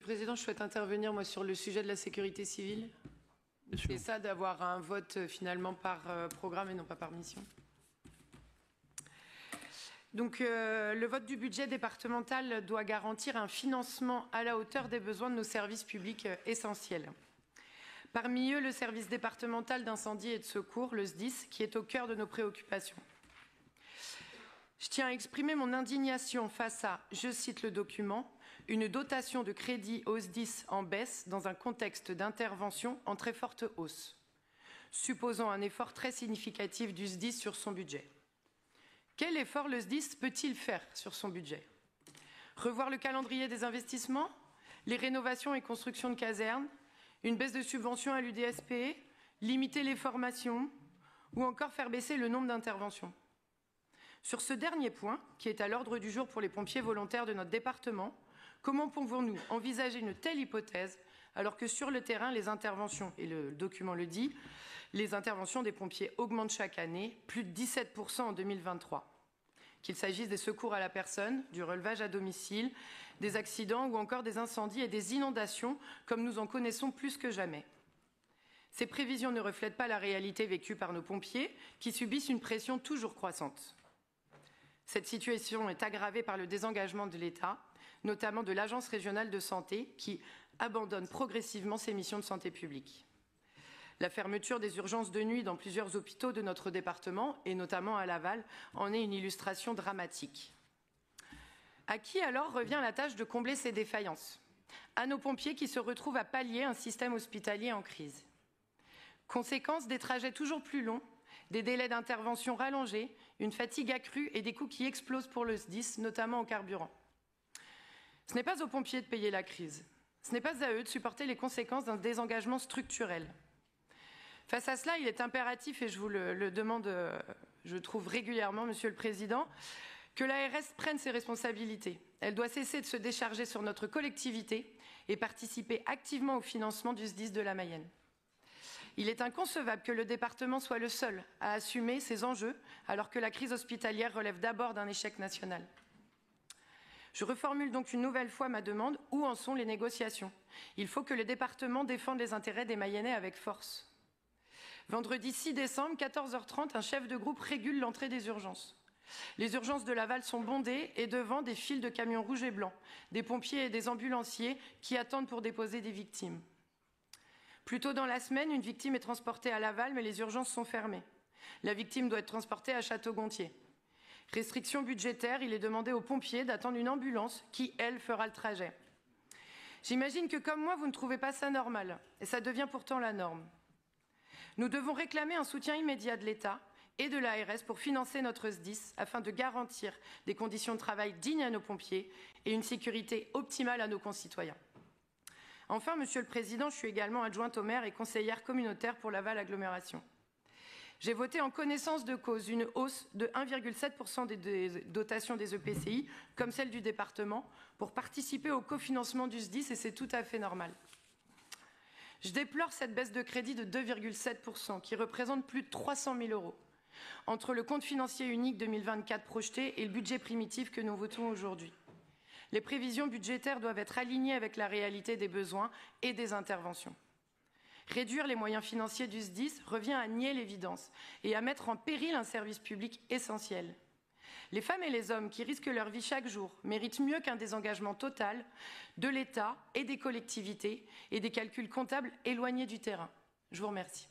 Président, je souhaite intervenir moi sur le sujet de la sécurité civile. C'est ça d'avoir un vote finalement par programme et non pas par mission. Donc le vote du budget départemental doit garantir un financement à la hauteur des besoins de nos services publics essentiels. Parmi eux, le service départemental d'incendie et de secours, le SDIS, qui est au cœur de nos préoccupations. Je tiens à exprimer mon indignation face à, je cite le document, une dotation de crédit au SDIS en baisse dans un contexte d'intervention en très forte hausse, supposant un effort très significatif du SDIS sur son budget. Quel effort le SDIS peut-il faire sur son budget? Revoir le calendrier des investissements, les rénovations et constructions de casernes, une baisse de subventions à l'UDSP, limiter les formations ou encore faire baisser le nombre d'interventions? Sur ce dernier point, qui est à l'ordre du jour pour les pompiers volontaires de notre département, comment pouvons-nous envisager une telle hypothèse alors que sur le terrain, les interventions, et le document le dit, les interventions des pompiers augmentent chaque année, plus de 17% en 2023. Qu'il s'agisse des secours à la personne, du relevage à domicile, des accidents ou encore des incendies et des inondations, comme nous en connaissons plus que jamais. Ces prévisions ne reflètent pas la réalité vécue par nos pompiers, qui subissent une pression toujours croissante. Cette situation est aggravée par le désengagement de l'État, notamment de l'Agence régionale de santé, qui abandonne progressivement ses missions de santé publique. La fermeture des urgences de nuit dans plusieurs hôpitaux de notre département, et notamment à Laval, en est une illustration dramatique. À qui alors revient la tâche de combler ces défaillances? À nos pompiers qui se retrouvent à pallier un système hospitalier en crise. Conséquence des trajets toujours plus longs, des délais d'intervention rallongés, une fatigue accrue et des coûts qui explosent pour le SDIS, notamment en carburant. Ce n'est pas aux pompiers de payer la crise. Ce n'est pas à eux de supporter les conséquences d'un désengagement structurel. Face à cela, il est impératif, et je vous le demande, je trouve régulièrement, Monsieur le Président, que l'ARS prenne ses responsabilités. Elle doit cesser de se décharger sur notre collectivité et participer activement au financement du SDIS de la Mayenne. Il est inconcevable que le département soit le seul à assumer ces enjeux, alors que la crise hospitalière relève d'abord d'un échec national. Je reformule donc une nouvelle fois ma demande. Où en sont les négociations? Il faut que le département défende les intérêts des Mayennais avec force. Vendredi 6 décembre, 14h30, un chef de groupe régule l'entrée des urgences. Les urgences de Laval sont bondées et devant des files de camions rouges et blancs, des pompiers et des ambulanciers qui attendent pour déposer des victimes. Plus tôt dans la semaine, une victime est transportée à Laval, mais les urgences sont fermées. La victime doit être transportée à Château-Gontier. Restriction budgétaire, il est demandé aux pompiers d'attendre une ambulance qui, elle, fera le trajet. J'imagine que, comme moi, vous ne trouvez pas ça normal, et ça devient pourtant la norme. Nous devons réclamer un soutien immédiat de l'État et de l'ARS pour financer notre SDIS afin de garantir des conditions de travail dignes à nos pompiers et une sécurité optimale à nos concitoyens. Enfin, Monsieur le Président, je suis également adjointe au maire et conseillère communautaire pour Laval Agglomération. J'ai voté en connaissance de cause une hausse de 1,7% des dotations des EPCI, comme celle du département, pour participer au cofinancement du SDIS, et c'est tout à fait normal. Je déplore cette baisse de crédit de 2,7%, qui représente plus de 300 000 €, entre le compte financier unique 2024 projeté et le budget primitif que nous votons aujourd'hui. Les prévisions budgétaires doivent être alignées avec la réalité des besoins et des interventions. Réduire les moyens financiers du SDIS revient à nier l'évidence et à mettre en péril un service public essentiel. Les femmes et les hommes qui risquent leur vie chaque jour méritent mieux qu'un désengagement total de l'État et des collectivités et des calculs comptables éloignés du terrain. Je vous remercie.